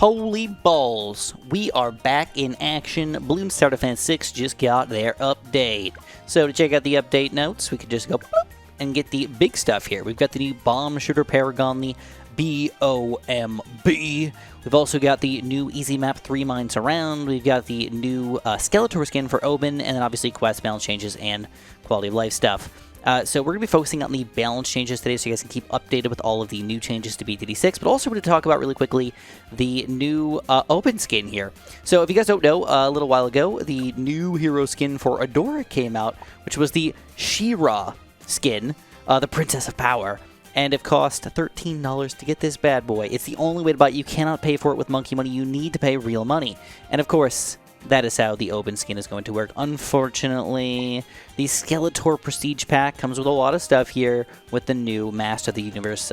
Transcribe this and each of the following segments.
Holy balls, we are back in action. Bloons Tower Defense 6 just got their update. So to check out the update notes, we could just go boop and get the big stuff here. We've got the new bomb shooter Paragon, the BOMB. We've also got the new easy map 3 mines around. We've got the new Skeletor skin for Oben, and then obviously quest balance changes and quality of life stuff. So we're going to be focusing on the balance changes today so you guys can keep updated with all of the new changes to BTD6, but also we're going to talk about really quickly the new Open skin here. So if you guys don't know, a little while ago, the new hero skin for Adora came out, which was the She-Ra skin, the Princess of Power, and it cost $13 to get this bad boy. It's the only way to buy it. You cannot pay for it with monkey money. You need to pay real money. And of course, that is how the Open skin is going to work. Unfortunately, the Skeletor Prestige Pack comes with a lot of stuff here with the new Master of the Universe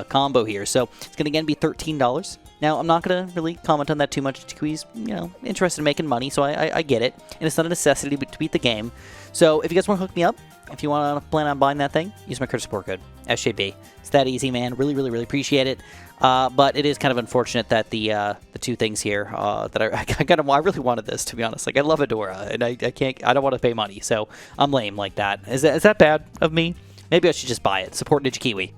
combo here. So it's going to again be $13. Now, I'm not going to really comment on that too much. Kiwi's, interested in making money, so I get it. And it's not a necessity to beat the game. So if you guys want to hook me up, if you want to plan on buying that thing, use my credit support code, SJB. It's that easy, man. Really, really, really appreciate it. But it is kind of unfortunate that the two things here that I really wanted this, to be honest. Like, I love Adora, and I don't want to pay money, so I'm lame like that. Is that bad of me? Maybe I should just buy it. Support Ninja Kiwi.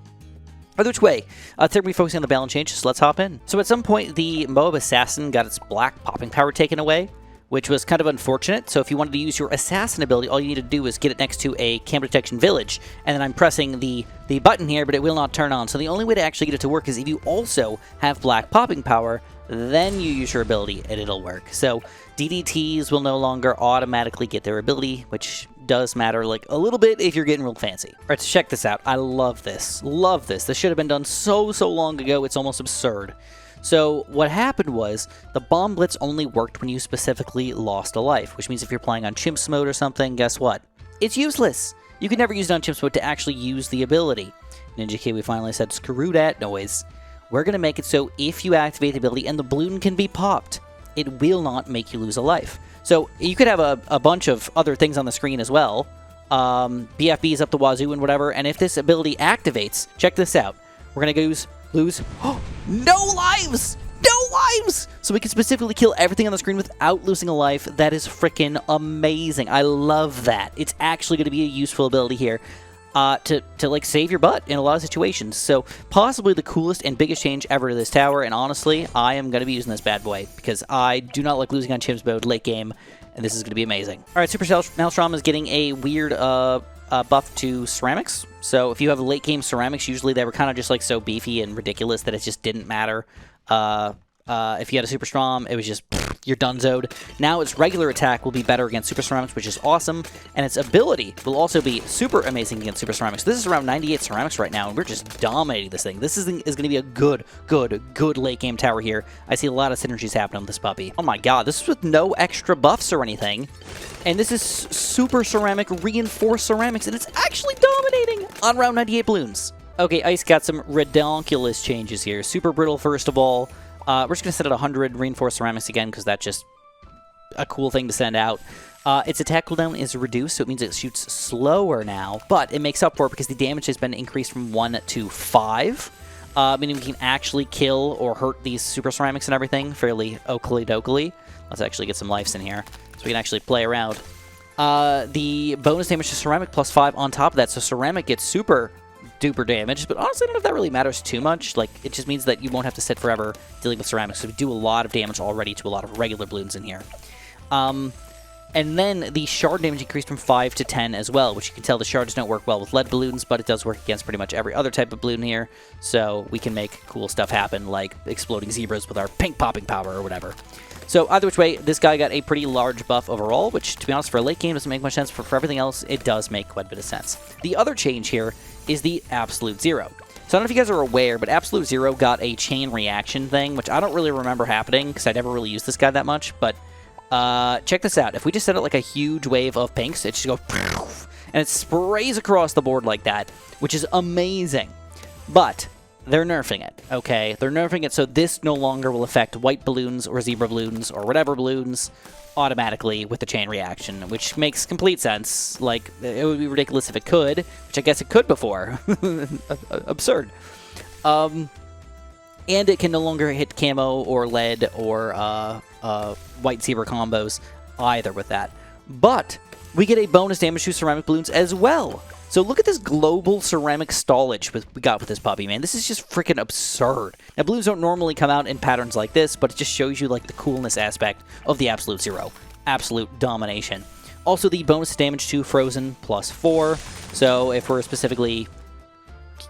Either which way, today we'll be focusing on the balance changes, so let's hop in. So at some point, the Moab Assassin got its black popping power taken away, which was kind of unfortunate. So if you wanted to use your Assassin ability, all you need to do is get it next to a camp detection village, and then I'm pressing the button here, but it will not turn on. So the only way to actually get it to work is if you also have black popping power, then you use your ability, and it'll work. So DDTs will no longer automatically get their ability, which does matter like a little bit if you're getting real fancy. All right, so check this out. I love this. Love this. This should have been done so long ago. It's almost absurd. So what happened was the Bomb Blitz only worked when you specifically lost a life, which means if you're playing on Chimps mode or something, guess what? It's useless. You can never use it on Chimps mode to actually use the ability. Ninja Kiwi finally said, screw that noise. We're going to make it so if you activate the ability and the balloon can be popped, it will not make you lose a life. So you could have a bunch of other things on the screen as well. BFBs up the wazoo and whatever, and if this ability activates, check this out. We're going to lose no lives! No lives! So we can specifically kill everything on the screen without losing a life. That is freaking amazing. I love that. It's actually going to be a useful ability here to like save your butt in a lot of situations. So possibly the coolest and biggest change ever to this tower, and honestly, I am going to be using this bad boy because I do not like losing on Chimps mode late game, and this is going to be amazing. All right, Superstorm is getting a weird buff to ceramics. So if you have late game ceramics, usually they were kind of just like so beefy and ridiculous that it just didn't matter. If you had a Superstorm, it was just you're donezoed. Now its regular attack will be better against Super Ceramics, which is awesome, and its ability will also be super amazing against Super Ceramics. This is around 98 Ceramics right now, and we're just dominating this thing. This is going to be a good late game tower here. I see a lot of synergies happening with this puppy. Oh my god, this is with no extra buffs or anything. And this is Super Ceramic Reinforced Ceramics, and it's actually dominating on round 98 balloons. Okay, Ice got some redonkulous changes here. Super Brittle, first of all. We're just going to set it 100 Reinforced Ceramics again, because that's just a cool thing to send out. Its attack cooldown is reduced, so it means it shoots slower now, but it makes up for it because the damage has been increased from 1 to 5. Meaning we can actually kill or hurt these Super Ceramics and everything fairly oakley-dokley. Let's actually get some lives in here, so we can actually play around. The bonus damage to Ceramic plus 5 on top of that, so Ceramic gets super duper damage, but honestly I don't know if that really matters too much. Like, it just means that you won't have to sit forever dealing with ceramics, so we do a lot of damage already to a lot of regular balloons in here. And then the shard damage increased from 5 to 10 as well, which you can tell the shards don't work well with lead balloons, but it does work against pretty much every other type of balloon here, so we can make cool stuff happen, like exploding zebras with our pink popping power or whatever. So either which way, this guy got a pretty large buff overall, which, to be honest, for a late game doesn't make much sense. For everything else, it does make quite a bit of sense. The other change here is the Absolute Zero. So I don't know if you guys are aware, but Absolute Zero got a chain reaction thing, which I don't really remember happening because I never really used this guy that much, but check this out. If we just set it like a huge wave of pinks, it just goes and it sprays across the board like that, which is amazing. But they're nerfing it, okay? They're nerfing it so this no longer will affect white balloons or zebra balloons or whatever balloons automatically with the chain reaction, which makes complete sense. Like, it would be ridiculous if it could, which I guess it could before. Absurd. And it can no longer hit camo or lead or white zebra combos either with that. But we get a bonus damage to ceramic balloons as well. So look at this global ceramic stallage we got with this puppy, man. This is just freaking absurd. Now, balloons don't normally come out in patterns like this, but it just shows you like the coolness aspect of the Absolute Zero. Absolute domination. Also, the bonus damage to Frozen +4. So if we're specifically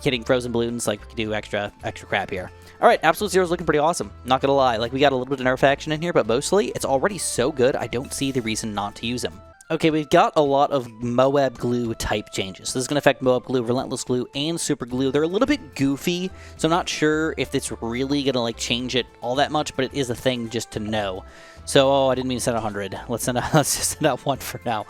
hitting Frozen balloons, like we can do extra crap here. All right, Absolute Zero's looking pretty awesome. Not gonna lie, like we got a little bit of nerf action in here, but mostly it's already so good. I don't see the reason not to use him. Okay, we've got a lot of Moab glue type changes. So this is going to affect Moab glue, Relentless glue, and Super glue. They're a little bit goofy, so I'm not sure if it's really going to like change it all that much, but it is a thing just to know. So, oh, I didn't mean to send 100. Let's just send out 1 for now.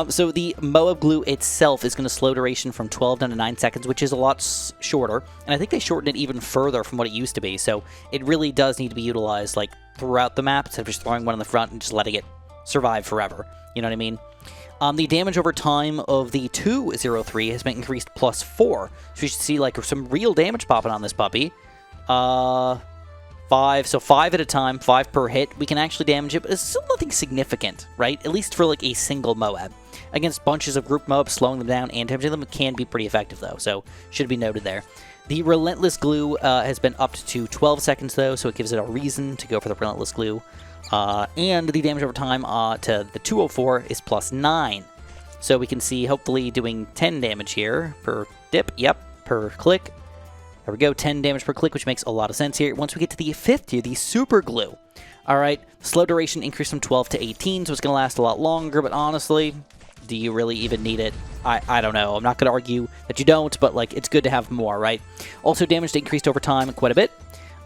So the Moab glue itself is going to slow duration from 12 down to 9 seconds, which is a lot shorter. And I think they shortened it even further from what it used to be. So it really does need to be utilized like throughout the map instead of just throwing one in the front and just letting it survive forever. You know what I mean? The damage over time of the 203 has been increased +4. So you should see like some real damage popping on this puppy. 5, so 5 at a time, 5 per hit. We can actually damage it, but it's still nothing significant, right? At least for like a single Moab. Against bunches of group Moabs, slowing them down and damaging them can be pretty effective though, so should be noted there. The Relentless glue has been upped to 12 seconds though, so it gives it a reason to go for the Relentless glue. And the damage over time to the 204 is +9. So we can see hopefully doing 10 damage here per dip. Yep, per click. There we go, 10 damage per click, which makes a lot of sense here. Once we get to the 5th tier, the Super glue. All right, slow duration increased from 12 to 18, so it's going to last a lot longer. But honestly, do you really even need it? I don't know. I'm not going to argue that you don't, but like it's good to have more, right? Also, damage increased over time quite a bit.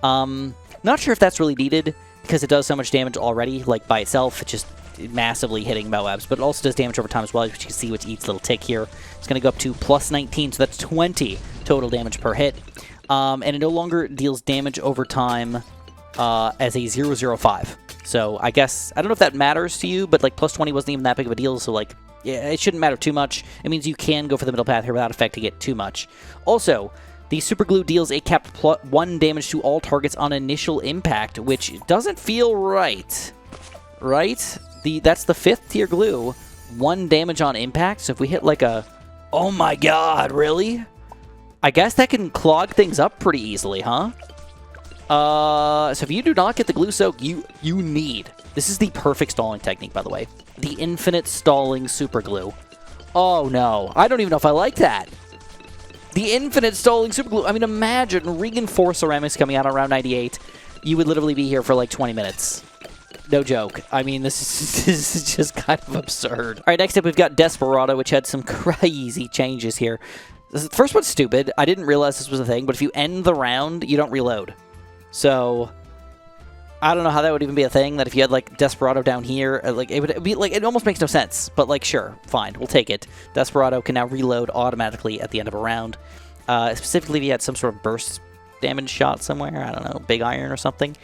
Not sure if that's really needed, because it does so much damage already, like by itself, it's just massively hitting Moabs, but it also does damage over time as well, which you can see with each little tick here. It's going to go up to +19, so that's 20 total damage per hit. And it no longer deals damage over time as a 005. So I guess, I don't know if that matters to you, but like +20 wasn't even that big of a deal, so like, yeah, it shouldn't matter too much. It means you can go for the middle path here without affecting it too much. Also, the Super glue deals a capped +1 damage to all targets on initial impact, which doesn't feel right. Right? That's the 5th tier glue. 1 damage on impact, so if we hit like a... Oh my god, really? I guess that can clog things up pretty easily, huh? So if you do not get the glue soak, you need... This is the perfect stalling technique, by the way. The infinite stalling Super glue. Oh no, I don't even know if I like that. The infinite stalling Super glue. I mean, imagine reinforced ceramics coming out around 98. You would literally be here for like 20 minutes. No joke. I mean, this is just kind of absurd. All right, next up we've got Desperado, which had some crazy changes here. The first one's stupid. I didn't realize this was a thing, but if you end the round, you don't reload. So I don't know how that would even be a thing, that if you had like Desperado down here, like it would be like, it almost makes no sense, but like sure, fine, we'll take it. Desperado can now reload automatically at the end of a round. Specifically if you had some sort of burst damage shot somewhere, I don't know, big iron or something.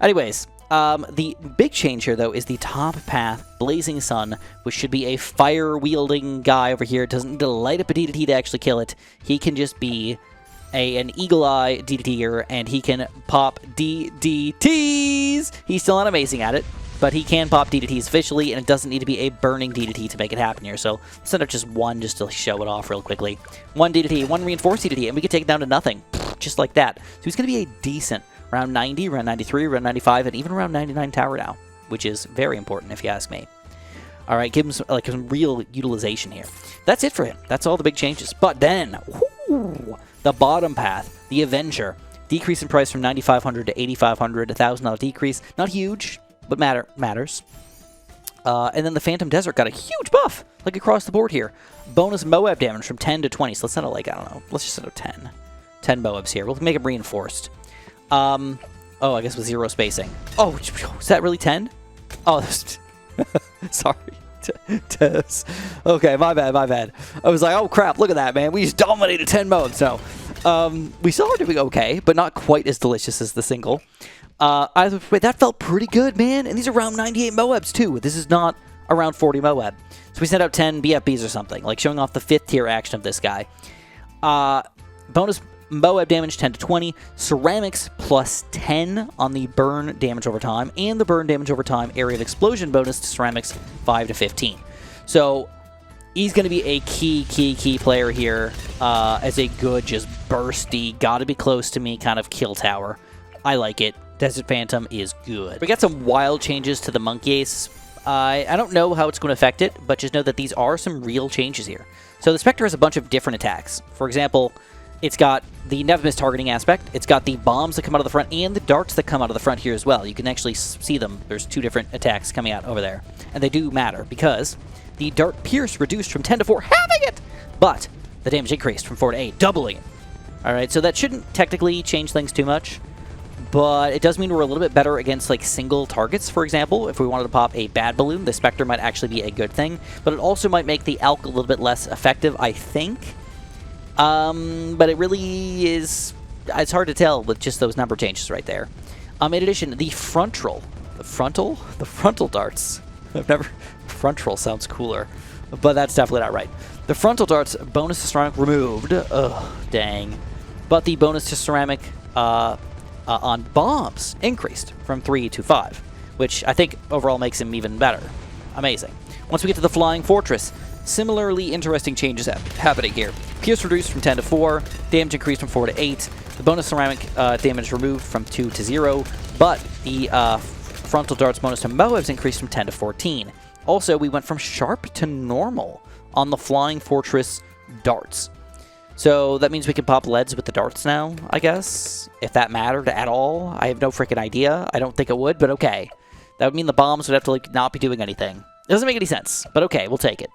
Anyways, the big change here though is the top path Blazing Sun, which should be a fire wielding guy over here. It doesn't need to light up a DDT to actually kill it. He can just be an Eagle Eye DDTer, and he can pop DDTs! He's still not amazing at it, but he can pop DDTs officially, and it doesn't need to be a burning DDT to make it happen here. So let's send out just one just to show it off real quickly. 1 DDT, 1 reinforced DDT, and we can take it down to nothing. Just like that. So he's going to be a decent round 90, round 93, round 95, and even around 99 tower now, which is very important if you ask me. All right, give him some real utilization here. That's it for him. That's all the big changes. But then, whoo, the bottom path, the Avenger, decrease in price from 9,500 to 8,500, $1,000 decrease. Not huge, but matters. And then the Phantom Desert got a huge buff, like across the board here. Bonus Moab damage from 10 to 20. So let's set it like, I don't know, let's just set it 10. 10 Moabs here. We'll make it reinforced. Oh, I guess with 0 spacing. Oh, is that really 10? Oh, that's... Sorry. Okay, my bad. I was like, oh crap, look at that, man. We just dominated 10 modes. No. We still are doing okay, but not quite as delicious as the single. Wait, that felt pretty good, man. And these are around 98 Moabs, too. This is not around 40 Moab. So we sent out 10 BFBs or something, like showing off the 5th tier action of this guy. Bonus Moab damage 10 to 20, ceramics plus 10 on the burn damage over time, and the burn damage over time area of explosion bonus to ceramics 5 to 15. So he's going to be a key player here as a good, just bursty, gotta be close to me kind of kill tower. I like it. Desert Phantom is good. We got some wild changes to the Monkey Ace. I don't know how it's going to affect it, but just know that these are some real changes here. So the Spectre has a bunch of different attacks. For example, it's got the never miss targeting aspect, it's got the bombs that come out of the front, and the darts that come out of the front here as well. You can actually see them. There's 2 different attacks coming out over there. And they do matter, because the dart pierce reduced from 10 to 4, halving it! But the damage increased from 4 to 8, doubling it. Alright, so that shouldn't technically change things too much, but it does mean we're a little bit better against like single targets. For example, if we wanted to pop a bad balloon, the Spectre might actually be a good thing, but it also might make the Alk a little bit less effective, I think. But it really is, it's hard to tell with just those number changes right there. In addition, the frontal darts. Frontal sounds cooler, but that's definitely not right. The frontal darts bonus to ceramic removed. Ugh, dang. But the bonus to ceramic on bombs increased from 3 to 5, which I think overall makes him even better. Amazing. Once we get to the Flying Fortress, similarly interesting changes happening here. Pierce reduced from 10 to 4, damage increased from 4 to 8, the bonus ceramic damage removed from 2 to 0, but the frontal darts bonus to Moab's increased from 10 to 14. Also, we went from sharp to normal on the Flying Fortress darts. So that means we can pop leads with the darts now, I guess, if that mattered at all. I have no freaking idea. I don't think it would, but okay. That would mean the bombs would have to like not be doing anything. It doesn't make any sense, but okay, we'll take it.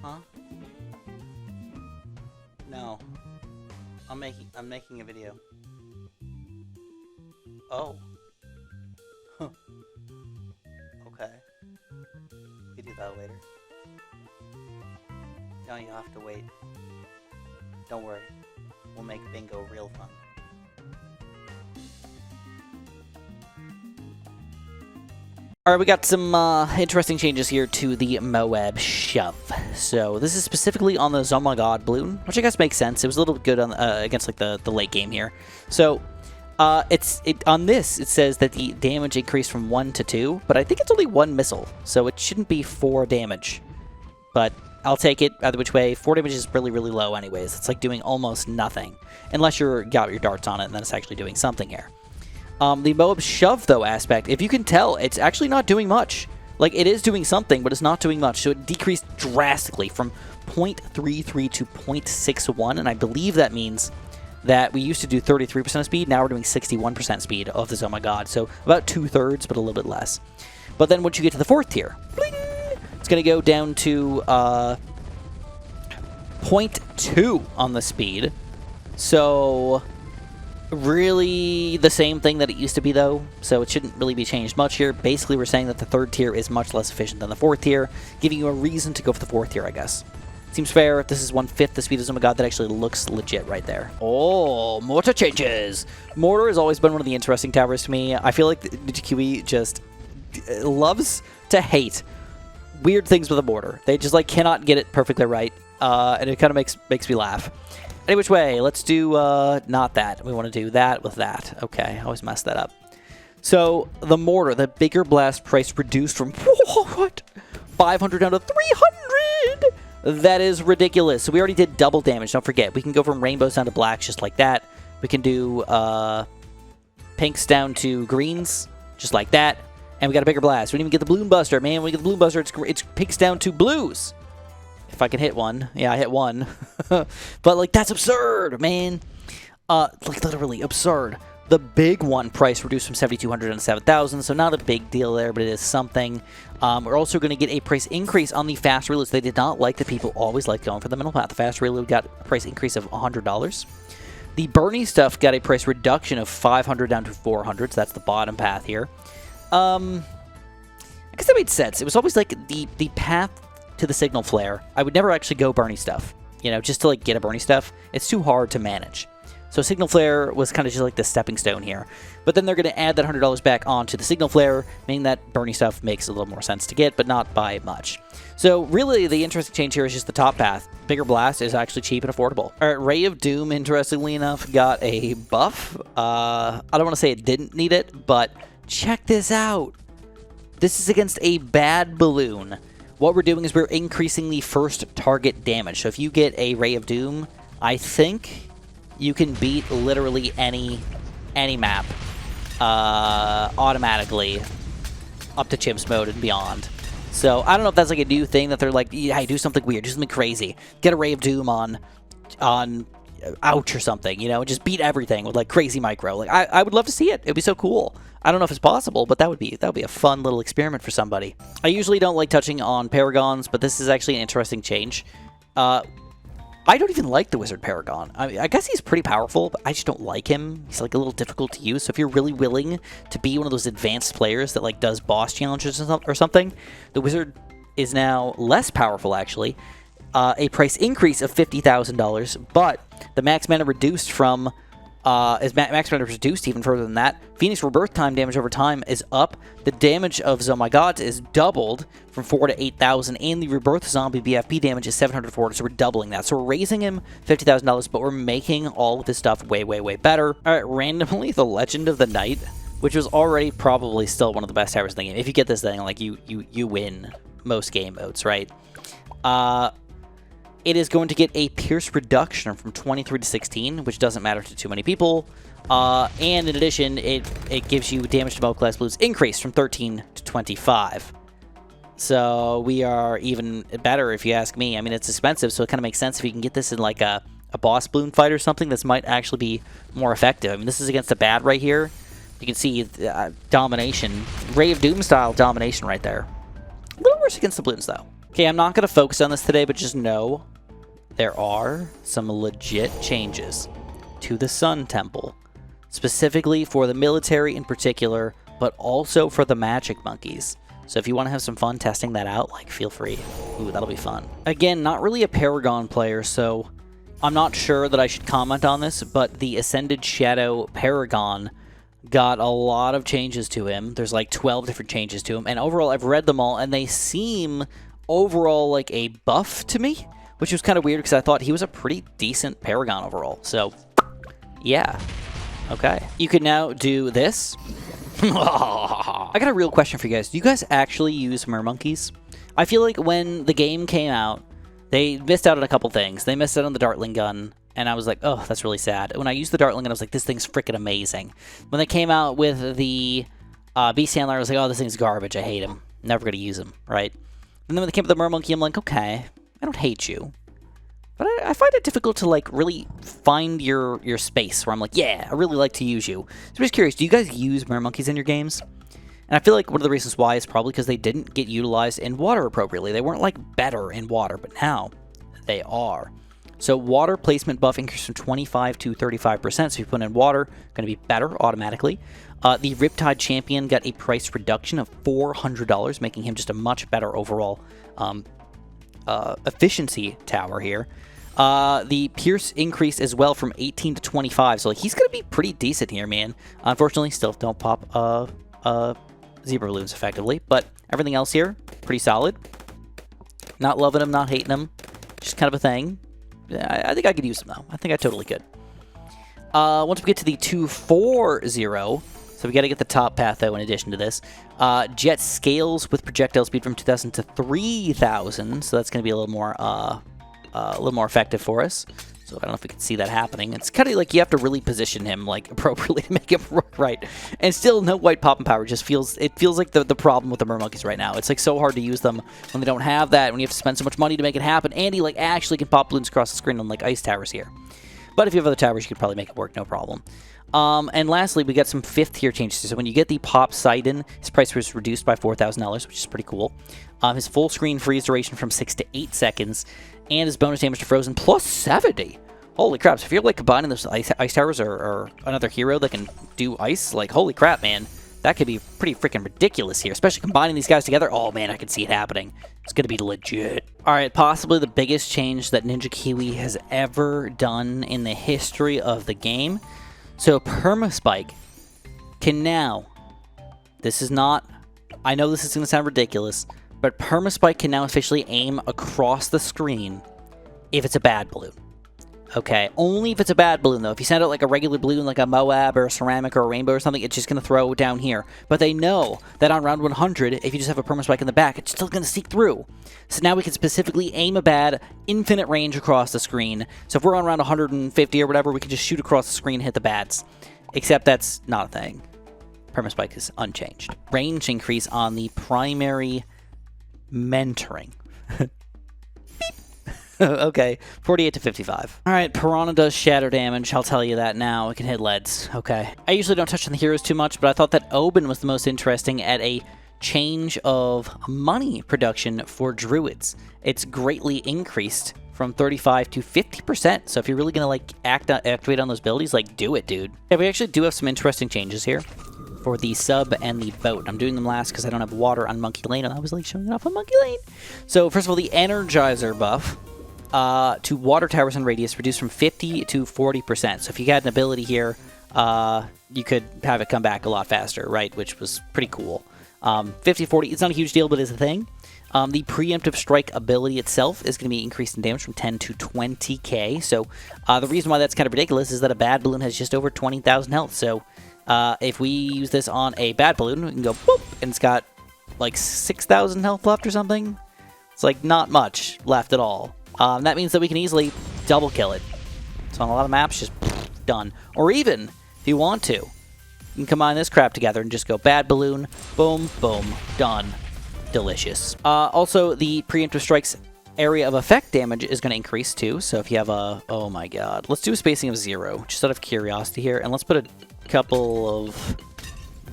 Huh? No. I'm making a video. Oh. Huh. Okay. We do that later. No, you have to wait. Don't worry. We'll make bingo real fun. Alright, we got some interesting changes here to the Moab shove. So this is specifically on the Oh My God balloon, which I guess makes sense. It was a little good on against like the late game here. So on this it says that the damage increased from 1 to 2, but I think it's only 1 missile, so it shouldn't be 4 damage. But I'll take it either which way. 4 damage is really low anyways. It's like doing almost nothing unless you're got your darts on it, and then it's actually doing something here. The Moab shove, though, aspect, if you can tell, it's actually not doing much. Like, it is doing something, but it's not doing much. So it decreased drastically from 0.33 to 0.61, and I believe that means that we used to do 33% of speed, now we're doing 61% speed of this Oh My God. So about 2/3, but a little bit less. But then once you get to the 4th tier, bling, it's going to go down to 0.2 on the speed. So really the same thing that it used to be, though, so it shouldn't really be changed much here. Basically, we're saying that the 3rd tier is much less efficient than the 4th tier, giving you a reason to go for the 4th tier, I guess. Seems fair. This is 1/5 the speed of Oh My God. That actually looks legit right there. Oh, Mortar changes! Mortar has always been one of the interesting towers to me. I feel like the Kiwi just loves to hate weird things with a Mortar. They just like cannot get it perfectly right, and it kind of makes me laugh. Any which way, let's do not that. We want to do that with that. Okay, I always mess that up. So the Mortar, the bigger blast price reduced from what? 500 down to 300. That is ridiculous. So we already did double damage. Don't forget, we can go from rainbows down to blacks just like that. We can do pinks down to greens just like that, and we got a bigger blast. We didn't even get the Bloom Buster, man. When we get the Bloom Buster, it's pinks down to blues. If I can hit one. Yeah, I hit one. But, like, that's absurd, man. Like, literally absurd. The big one price reduced from 7,200 to 7,000, so not a big deal there, but it is something. We're also going to get a price increase on the fast reloads. They did not like that people always like going for the middle path. The fast reload got a price increase of $100. The Bernie stuff got a price reduction of 500 down to 400, so that's the bottom path here. I guess that made sense. It was always like the path to the signal flare. I would never actually go Bernie stuff, you know, just to like get a Bernie stuff. It's too hard to manage. So Signal Flare was kind of just like the stepping stone here. But then they're going to add that $100 back onto the Signal Flare, meaning that Bernie stuff makes a little more sense to get, but not by much. So really, the interesting change here is just the top path. Bigger Blast is actually cheap and affordable. All right, Ray of Doom, interestingly enough, got a buff. I don't want to say it didn't need it, but check this out. This is against a bad balloon. What we're doing is we're increasing the first target damage. So if you get a Ray of Doom, I think you can beat literally any map automatically up to Chimps mode and beyond. So I don't know if that's like a new thing that they're like, hey, do something weird, do something crazy. Get a Ray of Doom on Ouch or something, you know, just beat everything with like crazy micro. Like I would love to see it. It'd be so cool. I don't know if it's possible, but that would be a fun little experiment for somebody. I usually don't like touching on Paragons, but this is actually an interesting change. I don't even like the Wizard Paragon. I guess he's pretty powerful, but I just don't like him. He's like a little difficult to use. So if you're really willing to be one of those advanced players that like does boss challenges or something, the Wizard is now less powerful actually. A price increase of $50,000, but the max mana reduced from max mana reduced even further than that. Phoenix Rebirth time damage over time is up. The damage of Zone My Gods is doubled from 4 to 8,000, and the Rebirth Zombie BFP damage is 740, so we're doubling that. So we're raising him $50,000, but we're making all of this stuff way, way, way better. All right, randomly, the Legend of the Night, which was already probably still one of the best towers in the game. If you get this thing, like you win most game modes, right? It is going to get a Pierce reduction from 23 to 16, which doesn't matter to too many people. And in addition, it gives you damage to multi class blues increase from 13 to 25. So we are even better if you ask me. I mean, it's expensive, so it kind of makes sense if you can get this in like a boss balloon fight or something. This might actually be more effective. I mean, this is against a bad right here. You can see domination, Ray of Doom style domination right there. A little worse against the balloons though. Okay, I'm not going to focus on this today, but just know there are some legit changes to the Sun Temple, specifically for the military in particular, but also for the magic monkeys. So if you want to have some fun testing that out, like, feel free. Ooh, that'll be fun. Again, not really a Paragon player, so I'm not sure that I should comment on this, but the Ascended Shadow Paragon got a lot of changes to him. There's like 12 different changes to him, and overall, I've read them all, and they seem overall like a buff to me, which was kind of weird because I thought he was a pretty decent Paragon overall. So, yeah. Okay. You can now do this. I got a real question for you guys. Do you guys actually use Mermonkeys? I feel like when the game came out, they missed out on a couple things. They missed out on the Dartling gun, and I was like, oh, that's really sad. When I used the Dartling gun, I was like, this thing's freaking amazing. When they came out with the Beast Handler, I was like, oh, this thing's garbage. I hate him. Never going to use him, right? And then when they came with the Mermonkey, I'm like, okay, I don't hate you. But I find it difficult to, like, really find your space where I'm like, yeah, I really like to use you. So I'm just curious, do you guys use Mermonkeys in your games? And I feel like one of the reasons why is probably because they didn't get utilized in water appropriately. They weren't, like, better in water, but now they are. So water placement buff increased from 25 to 35%. So if you put in water, going to be better automatically. The Riptide Champion got a price reduction of $400, making him just a much better overall efficiency tower here. The Pierce increased as well from 18 to 25, so like, he's going to be pretty decent here, man. Unfortunately, still don't pop Zebra Balloons effectively, but everything else here, pretty solid. Not loving him, not hating him, just kind of a thing. I think I could use him, though. I think I totally could. Once we get to the 240, so we got to get the top path, though, in addition to this. Jet scales with projectile speed from 2,000 to 3,000, so that's going to be a little more effective for us. So I don't know if we can see that happening. It's kind of like you have to really position him like appropriately to make him work right. And still no white popping power. It feels like the problem with the Mermonkeys right now. It's like so hard to use them when they don't have that, when you have to spend so much money to make it happen. And he like actually can pop balloons across the screen on like ice towers here. But if you have other towers, you could probably make it work, no problem. And lastly, we got some 5th tier changes. So when you get the Pop Sidon, his price was reduced by $4,000, which is pretty cool. His full screen freeze duration from 6 to 8 seconds, and his bonus damage to Frozen plus 70. Holy crap! So if you're like combining those ice towers or another hero that can do ice, like holy crap, man, That could be pretty freaking ridiculous here, especially combining these guys together. Oh man, I can see it happening. It's going to be legit. All right, possibly the biggest change that Ninja Kiwi has ever done in the history of the game. So Permaspike can now, this is not, I know this is going to sound ridiculous, but Permaspike can now officially aim across the screen if it's a bad balloon. Okay, only if it's a bad balloon, though. If you send out like a regular balloon, like a Moab or a ceramic or a rainbow or something, it's just going to throw down here. But they know that on round 100, if you just have a permaspike in the back, it's still going to seek through. So now we can specifically aim a bad, infinite range across the screen. So if we're on round 150 or whatever, we can just shoot across the screen and hit the bads. Except that's not a thing. Permaspike is unchanged. Range increase on the primary mentoring. Okay, 48 to 55. All right, Piranha does shatter damage. I'll tell you that now. It can hit leads. Okay. I usually don't touch on the heroes too much, but I thought that Oben was the most interesting at a change of money production for druids. It's greatly increased from 35 to 50%. So if you're really going to like activate on those abilities, like do it, dude. Yeah, we actually do have some interesting changes here for the sub and the boat. I'm doing them last because I don't have water on Monkey Lane, and I was like showing it off on Monkey Lane. So first of all, the Energizer buff to water towers and radius reduced from 50 to 40%. So if you had an ability here, you could have it come back a lot faster, right? Which was pretty cool. 50, 40, it's not a huge deal, but it's a thing. The preemptive strike ability itself is going to be increased in damage from 10 to 20k. So the reason why that's kind of ridiculous is that a bad balloon has just over 20,000 health. So if we use this on a bad balloon, we can go boop, and it's got like 6,000 health left or something. It's like not much left at all. That means that we can easily double kill it. So on a lot of maps, just done. Or even, if you want to, you can combine this crap together and just go bad balloon, boom, boom, done. Delicious. Also, the preemptive strikes area of effect damage is going to increase too. So if you have a, oh my god, let's do a spacing of 0, just out of curiosity here, and let's put a couple of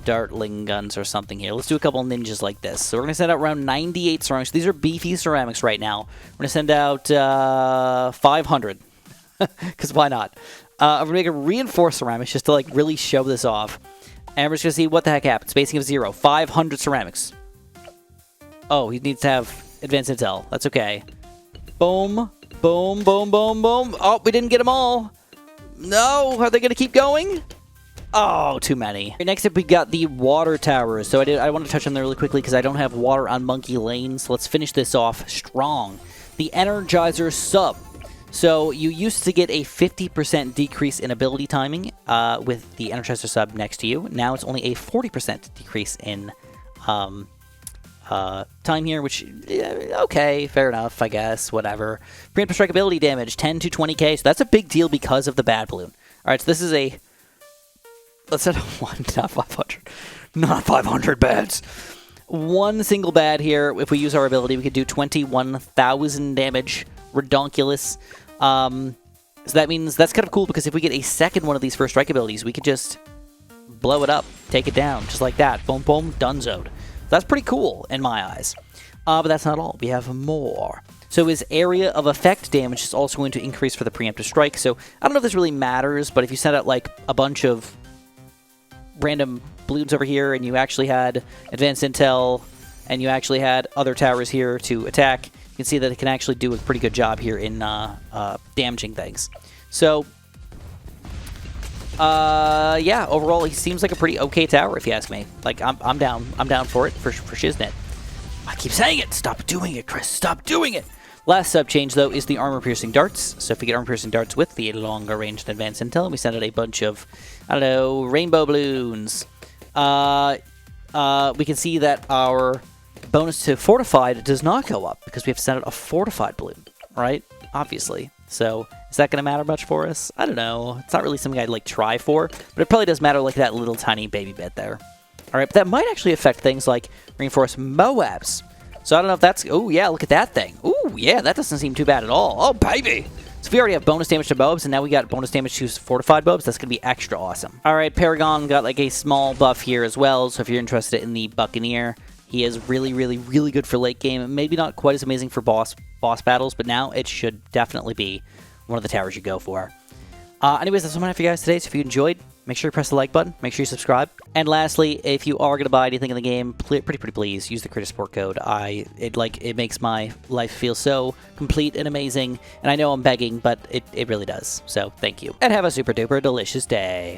dartling guns or something here. Let's do a couple of ninjas like this. So we're going to send out around 98 ceramics. These are beefy ceramics right now. We're going to send out 500. Because why not? I'm going to make a reinforced ceramics just to like really show this off. And we're just going to see what the heck happens. Spacing of 0. 500 ceramics. Oh, he needs to have advanced intel. That's okay. Boom. Boom, boom, boom, boom. Oh, we didn't get them all. No. Are they going to keep going? Oh, too many. Next up, we got the water towers. So I want to touch on them really quickly because I don't have water on Monkey Lane. So let's finish this off strong. The Energizer sub. So you used to get a 50% decrease in ability timing with the Energizer sub next to you. Now it's only a 40% decrease in time here, which, okay, fair enough, I guess, whatever. Preemptive strike ability damage, 10 to 20k. So that's a big deal because of the bad balloon. All right, so this is a... Let's set one, not 500. Not 500 bads. One single bad here. If we use our ability, we could do 21,000 damage. Redonkulous. So that means that's kind of cool because if we get a second one of these first strike abilities, we could just blow it up, take it down, just like that. Boom, boom, donezoed. That's pretty cool in my eyes. But that's not all. We have more. So his area of effect damage is also going to increase for the preemptive strike. So I don't know if this really matters, but if you send out like a bunch of random balloons over here, and you actually had advanced intel, and you actually had other towers here to attack, you can see that it can actually do a pretty good job here in damaging things. So, yeah, overall, he seems like a pretty okay tower, if you ask me. Like, I'm down for it, for shiznit. I keep saying it! Stop doing it, Chris! Stop doing it! Last sub change, though, is the armor-piercing darts. So if we get armor-piercing darts with the longer range and advanced intel, we send out a bunch of, I don't know, rainbow balloons. We can see that our bonus to fortified does not go up because we have to send out a fortified balloon, right? Obviously. So is that going to matter much for us? I don't know. It's not really something I'd like try for, but it probably does matter like that little tiny baby bit there. All right, but that might actually affect things like reinforced Moabs. So I don't know if that's... Oh, yeah, look at that thing. Oh, yeah, that doesn't seem too bad at all. Oh, baby! So we already have bonus damage to Moabs, and now we got bonus damage to fortified Moabs. That's going to be extra awesome. All right, Paragon got like a small buff here as well. So if you're interested in the Buccaneer, he is really, really, really good for late game. Maybe not quite as amazing for boss battles, but now it should definitely be one of the towers you go for. Anyways, that's what I'm going to have for you guys today. So if you enjoyed, make sure you press the like button. Make sure you subscribe. And lastly, if you are going to buy anything in the game, pretty please use the Critter Support code. It makes my life feel so complete and amazing. And I know I'm begging, but it really does. So thank you. And have a super duper delicious day.